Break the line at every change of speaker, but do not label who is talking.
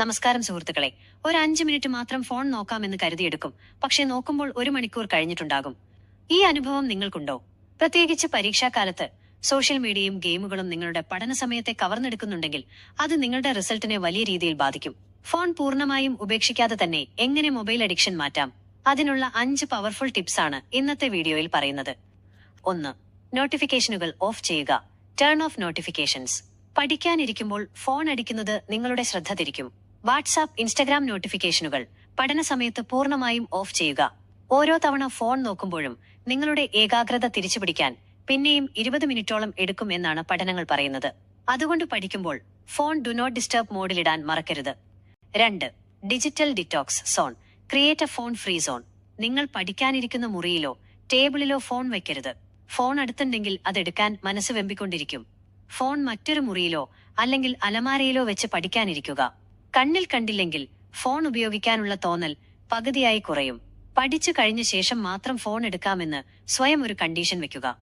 നമസ്കാരം സുഹൃത്തുക്കളെ. ഒരു 5 മിനിറ്റ് മാത്രം ഫോൺ നോക്കാമെന്ന് കരുതിയെടുക്കും, പക്ഷെ നോക്കുമ്പോൾ 1 മണിക്കൂർ കഴിഞ്ഞിട്ടുണ്ടാകും. ഈ അനുഭവം നിങ്ങൾക്കുണ്ടോ? പ്രത്യേകിച്ച് പരീക്ഷാകാലത്ത് സോഷ്യൽ മീഡിയയും ഗെയിമുകളും നിങ്ങളുടെ പഠന സമയത്തെ കവർന്നെടുക്കുന്നുണ്ടെങ്കിൽ അത് നിങ്ങളുടെ റിസൾട്ടിനെ വലിയ രീതിയിൽ ബാധിക്കും. ഫോൺ പൂർണ്ണമായും ഉപേക്ഷിക്കാതെ തന്നെ എങ്ങനെ മൊബൈൽ അഡിക്ഷൻ മാറ്റാം? അതിനുള്ള 5 പവർഫുൾ ടിപ്സ് ആണ് ഇന്നത്തെ വീഡിയോയിൽ പറയുന്നത്. 1. നോട്ടിഫിക്കേഷനുകൾ ഓഫ് ചെയ്യുക. Turn off notifications. പഠിക്കാനിരിക്കുമ്പോൾ ഫോൺ അടിക്കുന്നത് നിങ്ങളുടെ ശ്രദ്ധ തിരിക്കും. വാട്സാപ്പ്, ഇൻസ്റ്റഗ്രാം നോട്ടിഫിക്കേഷനുകൾ പഠന സമയത്ത് പൂർണ്ണമായും ഓഫ് ചെയ്യുക. ഓരോ തവണ ഫോൺ നോക്കുമ്പോഴും നിങ്ങളുടെ ഏകാഗ്രത തിരിച്ചുപിടിക്കാൻ പിന്നെയും 20 മിനിറ്റോളം എടുക്കും എന്നാണ് പഠനങ്ങൾ പറയുന്നത്. അതുകൊണ്ട് പഠിക്കുമ്പോൾ ഫോൺ ഡു നോട്ട് ഡിസ്റ്റർബ് മോഡിലിടാൻ മറക്കരുത്. 2. Digital detox zone. Create A phone free zone. നിങ്ങൾ പഠിക്കാനിരിക്കുന്ന മുറിയിലോ ടേബിളിലോ ഫോൺ വയ്ക്കരുത്. ഫോൺ അടുത്തുണ്ടെങ്കിൽ അതെടുക്കാൻ മനസ്സ് വെമ്പിക്കൊണ്ടിരിക്കും. ഫോൺ മറ്റൊരു മുറിയിലോ അല്ലെങ്കിൽ അലമാരയിലോ വെച്ച് പഠിക്കാനിരിക്കുക. കണ്ണിൽ കണ്ടില്ലെങ്കിൽ ഫോൺ ഉപയോഗിക്കാനുള്ള തോന്നൽ പകുതിയായി കുറയും. പഠിച്ചു കഴിഞ്ഞ ശേഷം മാത്രം ഫോൺ എടുക്കാമെന്ന് സ്വയം ഒരു കണ്ടീഷൻ വെക്കുക.